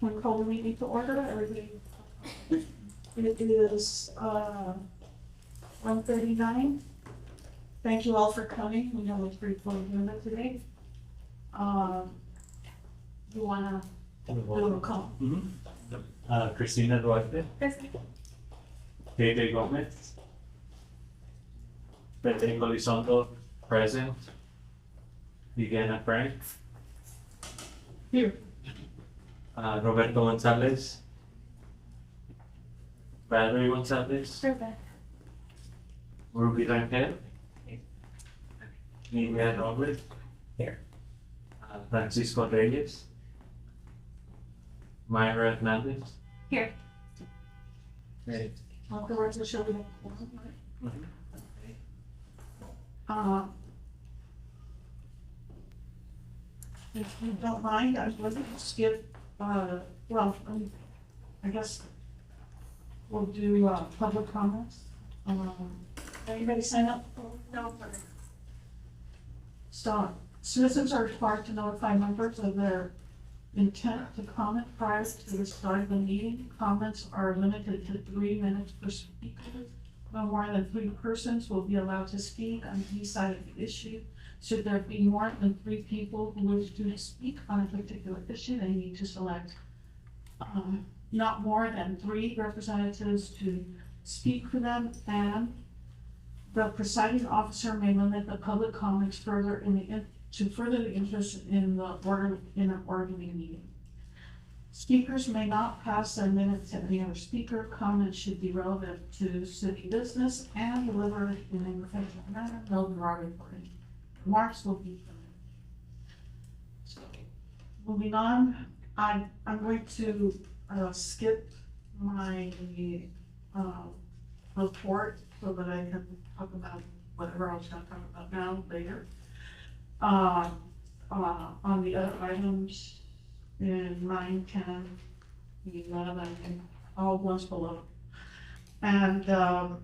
We call the meeting to order, everybody. It is 1:39. Thank you all for coming. We have a pretty full agenda today. You wanna do a call? Cristina Duarte, Pepe Gomez, Federico Lizondo, present. Viviana Frank, Here. Roberto Gonzalez, Valerie Gonzalez, Ruby Rangel, Nidia Robles, here. Francisco Reyes, Myra Hernandez. Here. Great. Afterwards, we'll show you. If you don't mind, I would skip, I guess we'll do, public comments. Anybody sign up? No. Stop. Citizens are required to notify members of their intent to comment prior to the start of the meeting. Comments are limited to 3 minutes per speaker. No more than 3 persons will be allowed to speak on each side of the issue. Should there be more than 3 people who wish to speak on a particular issue, they need to select not more than 3 representatives to speak for them, and the presiding officer may limit the public comments further to further the interest in an orderly meeting. Speakers may not pass their minutes to any other speaker. Comments should be relevant to city business and delivered in a professional manner. No derogatory remarks will be permitted. So, moving on, I'm going to skip my report so that I can talk about whatever I was going to talk about now later. On the other items in 9, 10, 11, and all ones below. And the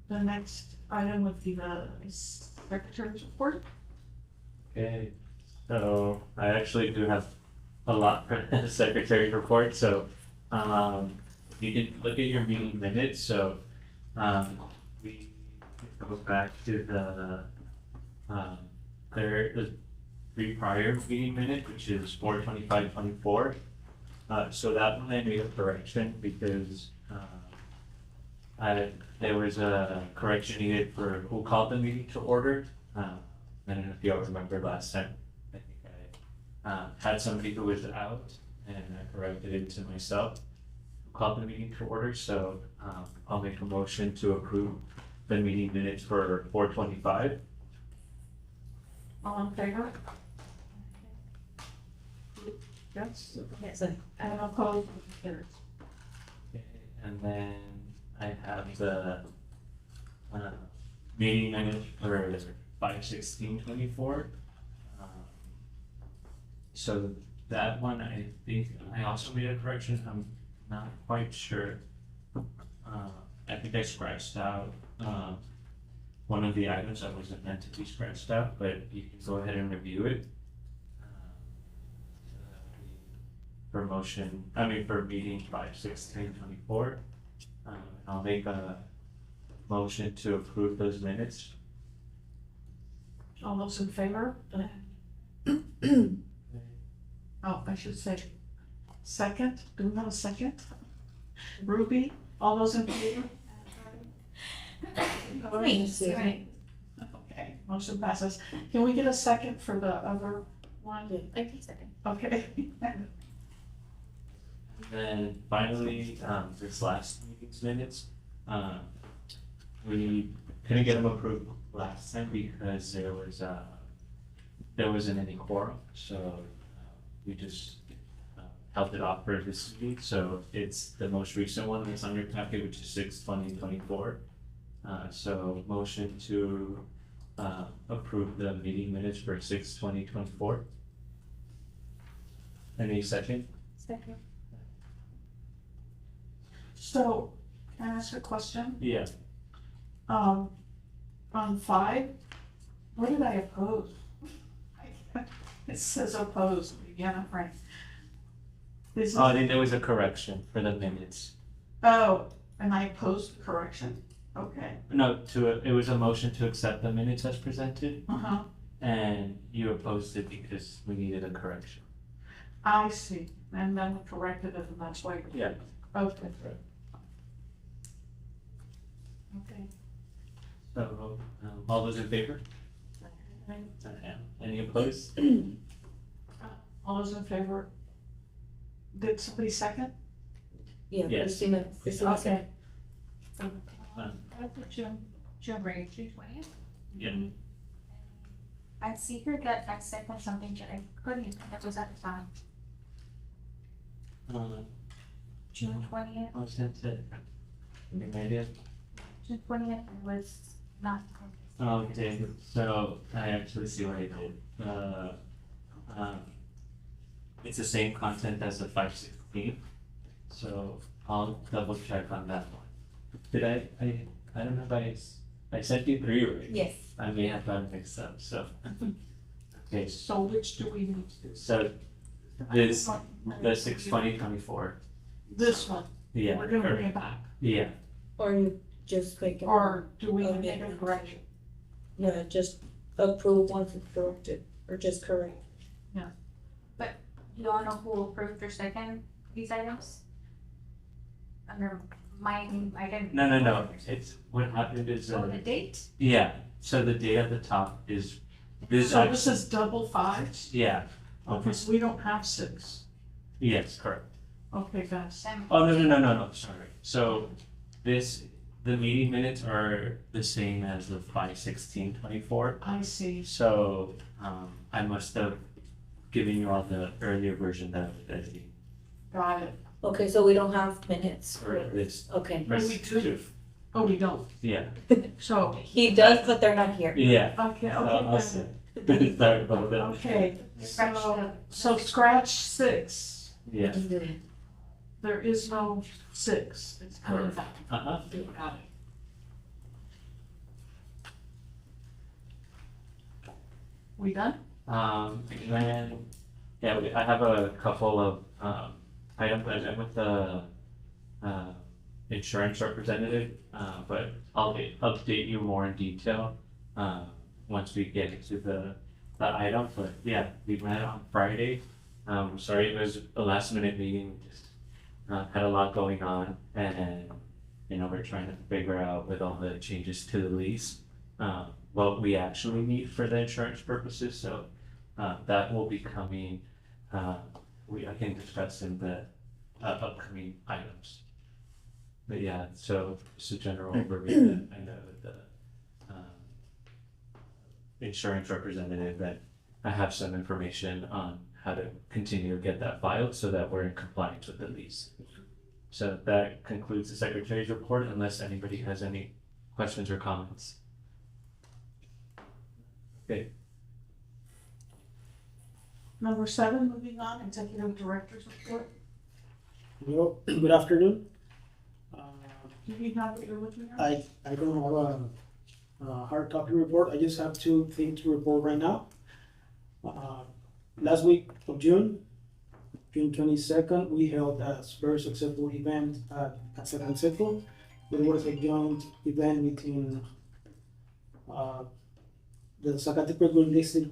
next item would be the secretary's report. Okay, so I actually do have a lot for the secretary's report, so you can look at your meeting minutes. So we go back to the 3 prior meeting minutes, which is 4/25/24. So that one I made a correction because there was a correction needed for who called the meeting to order. I don't know if you all remember last time. I think I had somebody who was out and I corrected it to myself who called the meeting to order. So I'll make a motion to approve the meeting minutes for 4/25. All in favor? Yes. Yes. And opposed? Carries. Okay, and then I have the meeting minutes for 5/16/24. So that one, I think I also made a correction. I'm not quite sure. I think I scratched out one of the items that wasn't meant to be scratched out, but you can go ahead and review it. For meeting 5/16/24. I'll make a motion to approve those minutes. All those in favor? Oh, I should say second. Do we have a second? Ruby, all those in favor? Thanks. Right. Okay, motion passes. Can we get a second for the other one? Okay, second. Okay. And then finally, this last meeting's minutes, we couldn't get them approved last time because there wasn't any quorum, so we just held it off for this week. So it's the most recent one that's on your packet, which is 6/20/24. So motion to approve the meeting minutes for 6/20/24. Any second? Second. So, can I ask a question? Yeah. On 5, what did I oppose? It says opposed, Vienna Frank. Is Oh, this, then there was a correction for the minutes. oh, and I opposed the correction, okay. No, it was a motion to accept the minutes as presented, Uh-huh, and you opposed it because we needed a correction. I see, and then we corrected it, and that's why. Yeah. Okay. Okay. So, all those in favor? Any opposed? All those in favor? Did somebody second? Yeah, Yes. Christina. Okay. Um, January 20th. Yeah. I see here that I second something that I couldn't, that was at the time. June 20th, I was gonna say. Any idea? June 20th was not. Okay, so I actually see what I did. It's the same content as the 516, so I'll double check on that one. Did I don't know if I sent you 3, right? Yes. I may have gotten mixed up, so. Okay, So which do we need to do? so this, the 6/20/24, This one, yeah. we're gonna bring it back, Yeah, Or you just make it, or do we Okay. make a correction? yeah, just approve once it's corrected, or just correct. You all know who approved or second these items? Under mine, I didn't. no, it's, what happened is, Oh, the date? yeah, so the date at the top is, this So this actually, is double fives? yeah, Okay, so we don't have 6. yes, correct. Okay, guys. Oh, no, sorry. So the meeting minutes are the same as the 5/16/24. I see. So, I must have given you all the earlier version that was editing. Got it. Okay, so we don't have minutes. Or this, Okay, But we do. Oh, we don't. yeah, So, he does, but they're not here. yeah. okay, I'll okay, say. good. Sorry about that. Okay, Scratch so scratch 6. Yeah, There is no 6. It's coming back. uh-huh. Got it. We done? Then, yeah, I have a couple of, items. I met with the, insurance representative, but I'll update you more in detail, once we get into the item, but yeah, we met on Friday. Sorry, it was a last minute meeting, we just, had a lot going on, and, we're trying to figure out with all the changes to the lease, what we actually need for the insurance purposes, so, that will be coming, I can discuss in the, upcoming items. But yeah, so just a general overview, that I know with the insurance representative that I have some information on how to continue to get that filed so that we're in compliance with the lease. So that concludes the secretary's report unless anybody has any questions or comments. Okay, Number 7, moving on, executive director's report. Well, good afternoon. Do you have what you're looking at? I don't have a hard copy report. I just have 2 things to report right now. Last week of June 22nd, we held a very successful event at Second Circle. It was a joint event between the Zacatepec Green District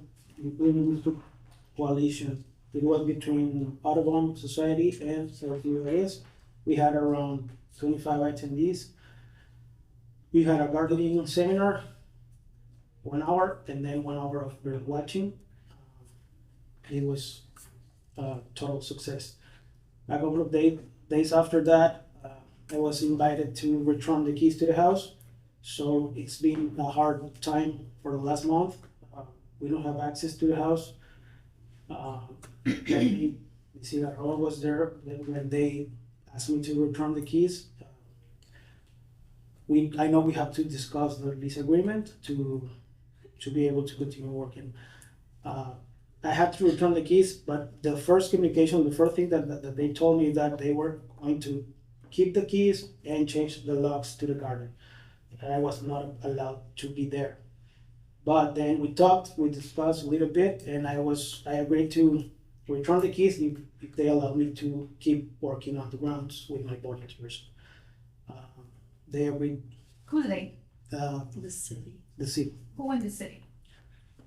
Coalition. It was between Audubon Society and CRTUS. We had around 25 attendees. We had a gardening seminar, 1 hour, and then 1 hour of bird watching. It was a total success. A couple of days after that, I was invited to return the keys to the house. So it's been a hard time for the last month. We don't have access to the house. The Cigarro was there when they asked me to return the keys. I know we have to discuss the lease agreement to be able to continue working. I had to return the keys, but the first communication, the first thing that they told me that they were going to keep the keys and change the locks to the garden. And I was not allowed to be there. But then we discussed a little bit, and I agreed to return the keys if they allow me to keep working on the grounds with my volunteers. They agreed, Who's they? The city. the city, Who in the city?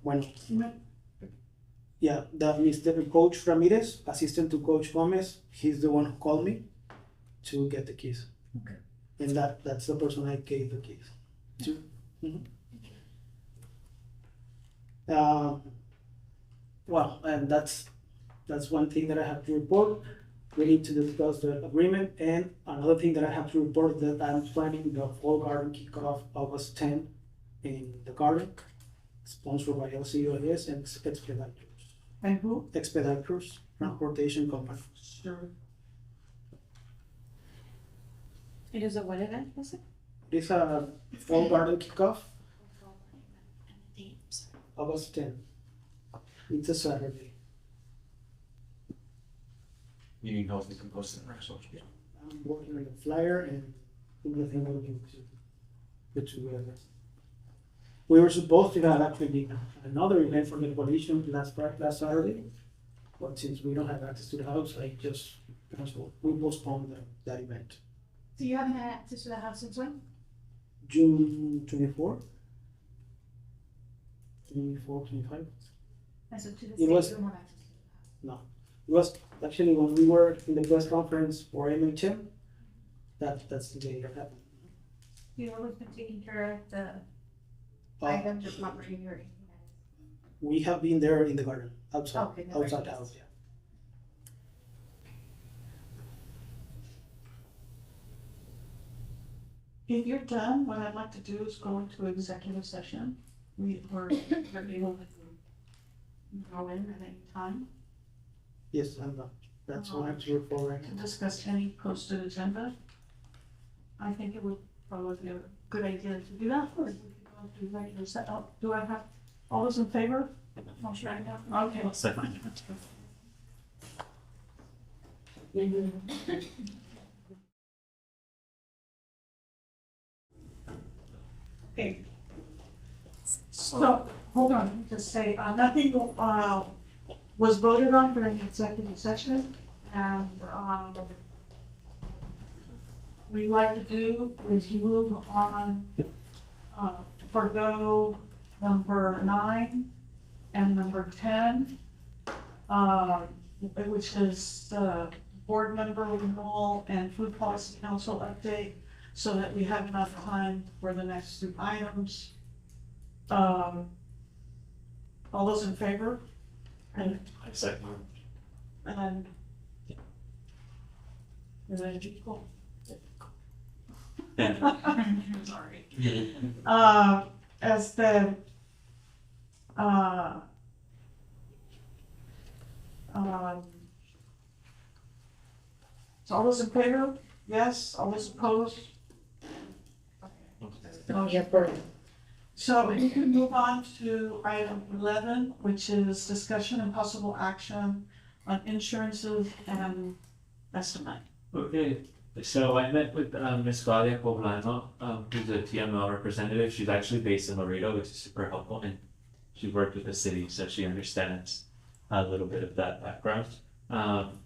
when, yeah, the Mr. Coach Ramirez, assistant to Coach Gomez, he's the one who called me to get the keys. Okay. And that's the person I gave the keys to. Mhm. Well, and that's one thing that I have to report. We need to discuss the agreement, and another thing that I have to report that I'm planning the fall garden kickoff August 10 in the garden, sponsored by LCUS and Expeditors. And who? Expeditors, transportation company. Sure. It is a what event, was it? It's a fall garden kickoff, August 10. It's a Saturday. You need help, you can post it in our social media. I'm working on the flyer and everything will be good together. We were supposed to have actually another event for the coalition last Saturday, but since we don't have access to the house, I just canceled. We postponed that event. So you haven't had access to the house since when? June 24, 25. And so to this It day, was- you don't have access to the house. It was actually when we were in the press conference for MHM, that's the day that happened. You've always been taking care of the Uh, items, just not bringing your. We have been there in the garden, outside, Okay, never outside the mind. house, yeah. If you're done, what I'd like to do is go into executive session. We're able to go in at any time Yes, I'm not. That's what I'm here for right to now. discuss any posted agenda. I think it would probably be a good idea to do that, or we could go into regular set up. Do I have, all those in favor? Motion right now? Okay. Second. Okay. So, hold on, let me just say, nothing, was voted on during the executive session, and, we like to do is move on, forgo number 9 and number 10, which is, board member renewal and food policy council update, so that we have enough time for the next 2 items. All those in favor? And, I second. and. Is that equal? Sorry. As the, so all those in favor? Yes, all those opposed? Oh, yeah, for So we can move on to item 11, which is discussion and possible action on insurances and estimate. Okay, so I met with Ms. Claudia Poblano, who's a TML representative. She's actually based in Laredo, which is super helpful, and she worked with the city, so she understands a little bit of that background.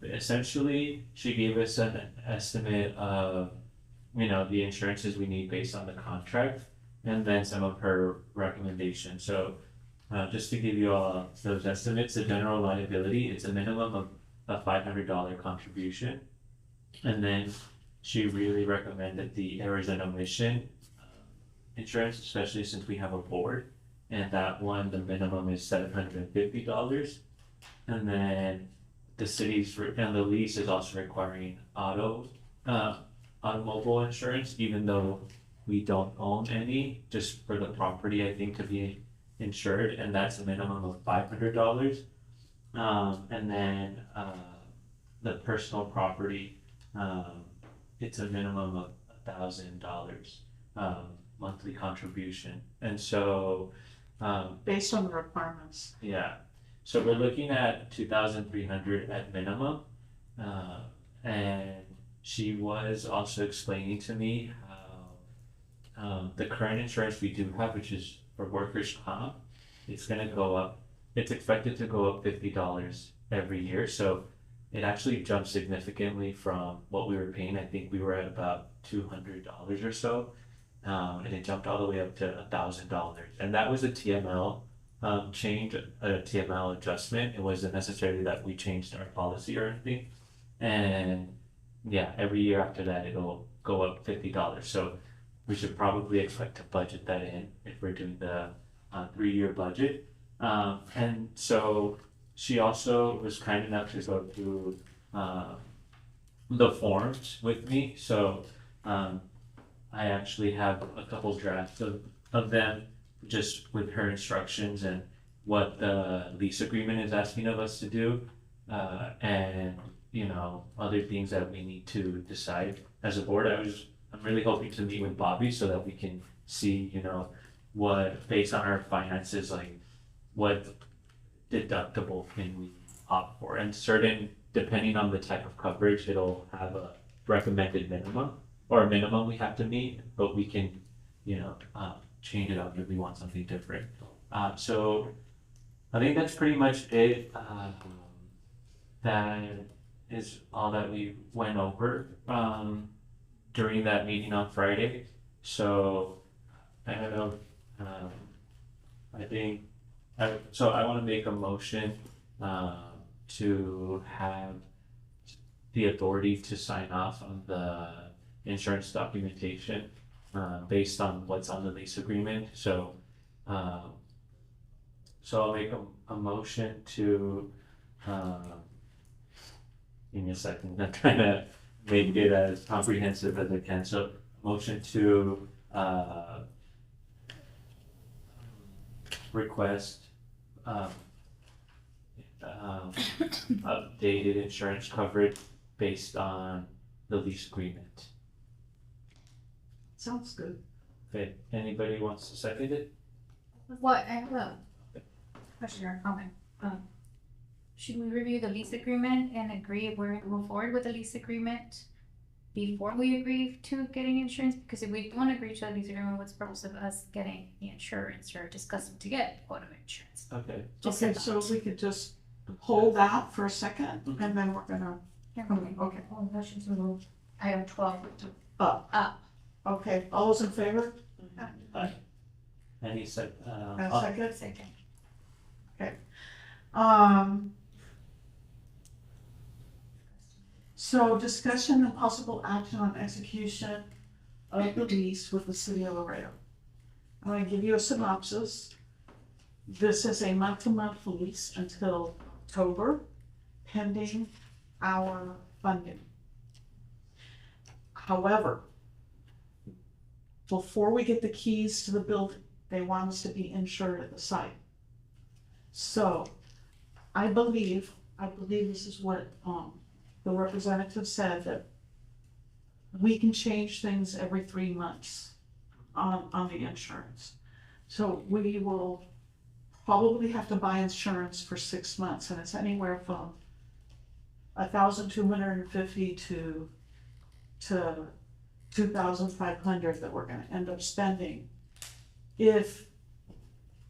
Essentially, she gave us an estimate of, the insurances we need based on the contract, and then some of her recommendations. So, just to give you all those estimates, the general liability, it's a minimum of a $500 contribution. And then she really recommended the errors and omission insurance, especially since we have a board. And that one, the minimum is $750. And then the city's, and the lease is also requiring automobile insurance, even though we don't own any, just for the property, I think, to be insured, and that's a minimum of $500. And then the personal property, it's a minimum of $1,000 monthly contribution. And so, Based on the requirements. yeah, so we're looking at 2,300 at minimum. And she was also explaining to me how the current insurance we do have, which is for workers' comp, it's gonna go up. It's expected to go up $50 every year, so it actually jumped significantly from what we were paying. I think we were at about $200 or so, and it jumped all the way up to $1,000, and that was a TML change, a TML adjustment. It wasn't necessarily that we changed our policy or anything, and yeah, every year after that it'll go up $50. So we should probably expect to budget that in if we're doing the 3-year budget. And so she also was kind enough to go through the forms with me. So I actually have a couple drafts of them, just with her instructions and what the lease agreement is asking of us to do, and other things that we need to decide as a board. I'm really hoping to meet with Bobby so that we can see, what, based on our finances, like what deductible can we opt for, and depending on the type of coverage, it'll have a recommended minimum or a minimum we have to meet, but we can, change it up if we want something different. So I think that's pretty much it. That is all that we went over during that meeting on Friday. So I don't know. I want to make a motion to have the authority to sign off on the insurance documentation based on what's on the lease agreement. So I'll make a motion to give me a second. I'm trying to make it as comprehensive as I can. So motion to request updated insurance coverage based on the lease agreement. Sounds good. Okay, anybody wants to second it? What, I have a question or comment. Should we review the lease agreement and agree if we're gonna move forward with the lease agreement before we agree to getting insurance? Because if we don't agree to the lease agreement, what's the purpose of us getting the insurance or discussing to get auto insurance? Okay. Just Okay, a so thought. we could just hold that for a second, and then we're gonna, okay, Motion to move item 12 up. up. Okay, all those in favor? Any sec, And a second? Second. So discussion and possible action on execution of the lease with the city of Laredo. I'm gonna give you a synopsis. This is a month-to-month lease until October, pending our funding. However, before we get the keys to the building, they want us to be insured at the site. So I believe this is what the representative said, that we can change things every 3 months on the insurance. So we will probably have to buy insurance for 6 months, and it's anywhere from $1,250 to $2,500 that we're gonna end up spending if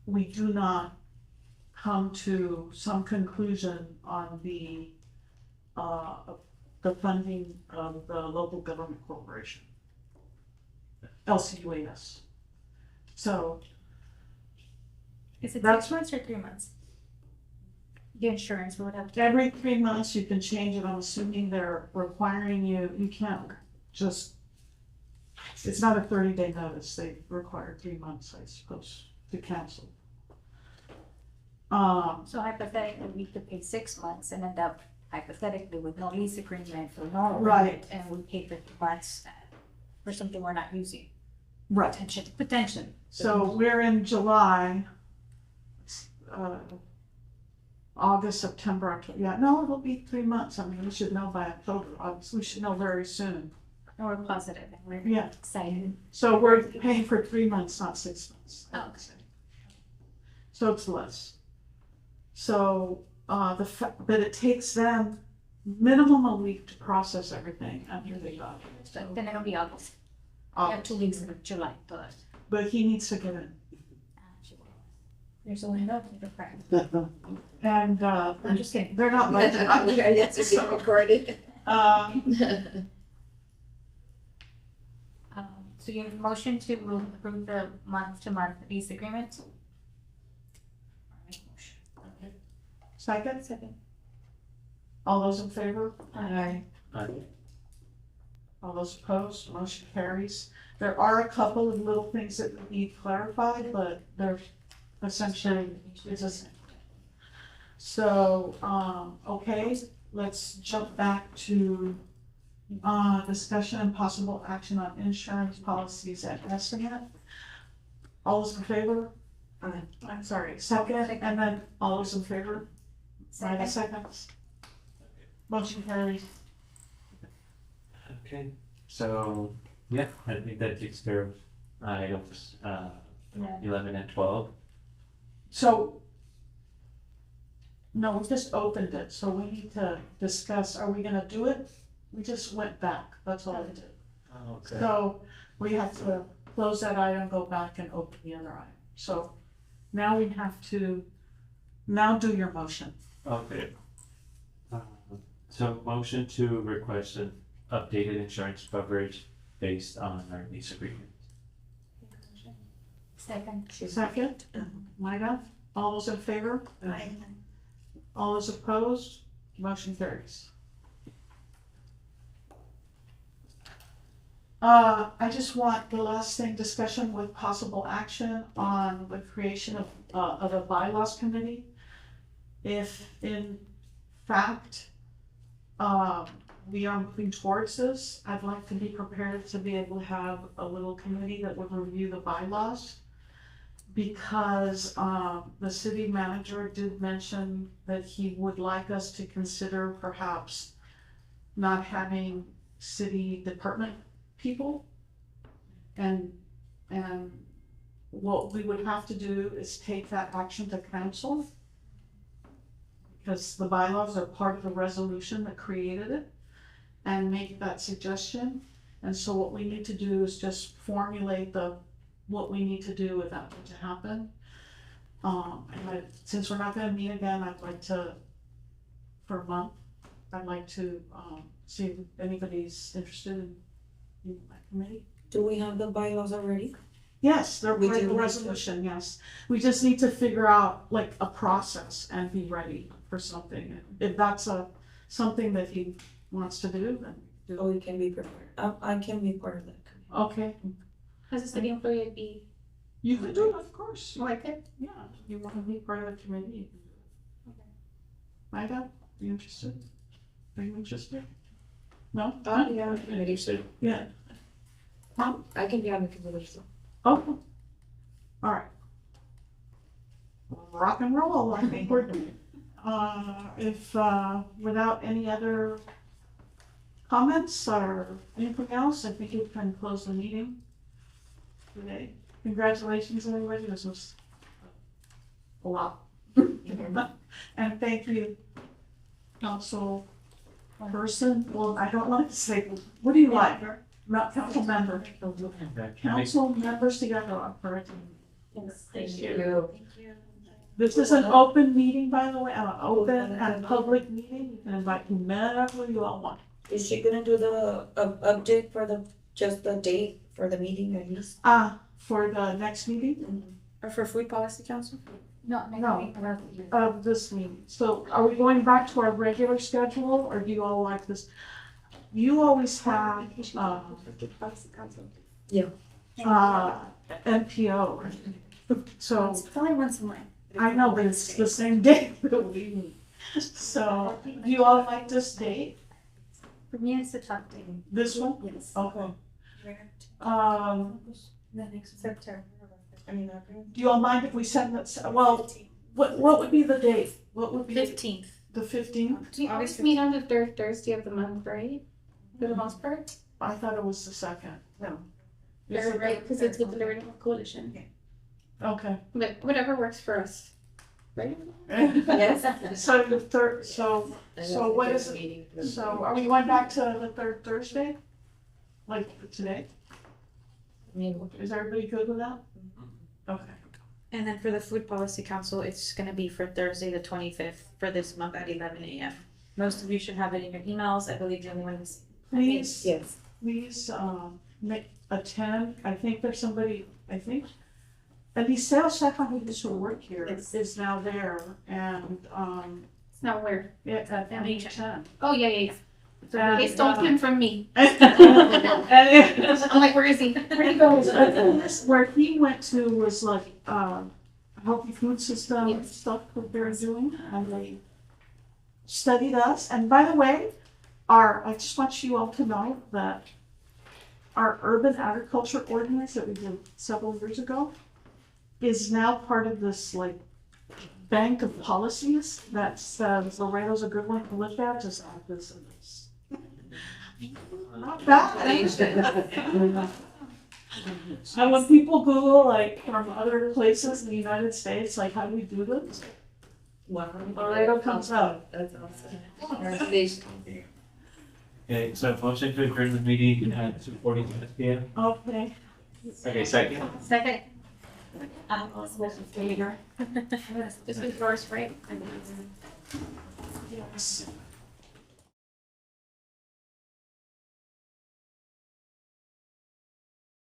we do not come to some conclusion on the funding of the local government corporation, LCUAS. So Is it That's- 6 months or 3 months? The insurance we would have to. every 3 months you can change it. I'm assuming they're requiring you can't just, it's not a 30-day notice. They require 3 months, I suppose, to cancel. So hypothetically, we could pay 6 months and end up hypothetically with no lease agreement for no. Right. And we pay for 3 months for something we're not using. Right. Potentially. So we're in July, August, September, October. Yeah, no, it'll be 3 months. I mean, we should know by October. Obviously, we should know very soon. And we're positive and we're Yeah. excited. So we're paying for 3 months, not 6 months. I would Okay. say. So it's less. So but it takes them minimum a week to process everything after they got it. So So, then it'll be August. We have 2 weeks in July, but. but he needs to get in. There's only enough for Friday. And, I'm just kidding. they're not like Yes, it's being recorded. So you have a motion to approve the month-to-month lease agreement? Second, Second. all those in favor? Aye. All those opposed, motion carries. There are a couple of little things that need clarified, but they're essentially, it's the same. So, okay, let's jump back to, discussion and possible action on insurance policies at estimate. All those in favor? Aye. I'm sorry, second, and then all those in favor? Second. Seconds. Motion carries. Okay, so, yeah, I think that takes care of items, Yeah. 11 and 12. So, no, we just opened it, so we need to discuss, are we gonna do it? We just went back, that's all we did. Okay. So, we have to close that item, go back and open the other item. So, now we have to, now do your motion. Okay. So motion to request an updated insurance coverage based on our lease agreement. Second. Second, Maida, all those in favor? Aye. All those opposed? Motion carries. I just want the last thing, discussion with possible action on the creation of a bylaws committee. If in fact, we are moving towards this, I'd like to be prepared to be able to have a little committee that would review the bylaws. Because, the city manager did mention that he would like us to consider perhaps not having city department people. And what we would have to do is take that action to council. Because the bylaws are part of the resolution that created it, and make that suggestion. And so what we need to do is just formulate what we need to do with that to happen. Since we're not gonna meet again, I'd like to, for a month, I'd like to, see if anybody's interested in that committee. Do we have the bylaws already? Yes, they're We part of do the need to. resolution, yes. We just need to figure out like a process and be ready for something. If that's something that he wants to do, then do. Oh, we can be prepared. I can be part of that committee. Okay, As a city employee, I'd be. you can do it, of course. Oh, I could? Yeah, you want to be part of the committee, you can do it. Okay. Maida, are you interested? Are you interested? No? Yeah, on the committee. Yeah. I can be on the committee, so. Oh, all right. Rock and roll, I think we're, if, without any other comments or anything else, I think you can close the meeting today. Congratulations, everybody, this was a lot. And thank you, council person, well, I don't like to say, what do you like? Not council member. Council members together are correct. Yes. Thank you. This is an open meeting, by the way, an open and public meeting. You can invite whomever you all want. Is she gonna do the update for just the date for the meeting at least? For the next meeting Or for food policy council? No, No. next week, around the year. of this meeting. So are we going back to our regular schedule or do you all like this? You always have, Food policy council. MPO, right? So It's only once a month. I know, but it's the same day that we meet. So do you all like this date? For me, it's a tough day. This one? Yes. Okay. The next September. Do you all mind if we send that, well, what would be the date? What would be 15th. the 15th? We always meet on the third Thursday of the month, right? For the most part. I thought it was the second. No. They're right, because it's with the Laredo Coalition. Okay. But whatever works for us. Right? Yes. So the third, so what is it? So are we going back to the third Thursday? Like today? Is everybody good with that? Okay. And then for the food policy council, it's gonna be for Thursday, the 25th, for this month at 11 a.m. Most of you should have it in your emails. I believe the only one is. Please, Yes. please, attend. I think there's somebody, Eliseo Stefan, who used to work here, is now there, and, It's not where. at MTG. Oh, yeah, yeah, And, yeah. They stole him from me. and I'm like, where is he? Where he goes? where he went to was like, healthy food system Yes. stuff that they're doing, and they studied us. And by the way, I just want you all to know that our urban agriculture ordinance that we did several years ago is now part of this like bank of policies that says Laredo's a good one to look at, just add this and this. Not bad. And when people Google like from other places in the United States, like how do we do this? Laredo comes up. That's awesome. Okay, so motion to adjourn the meeting at 2:40 p.m. Okay. Okay, second. Second. Later. This is yours, right? Yes.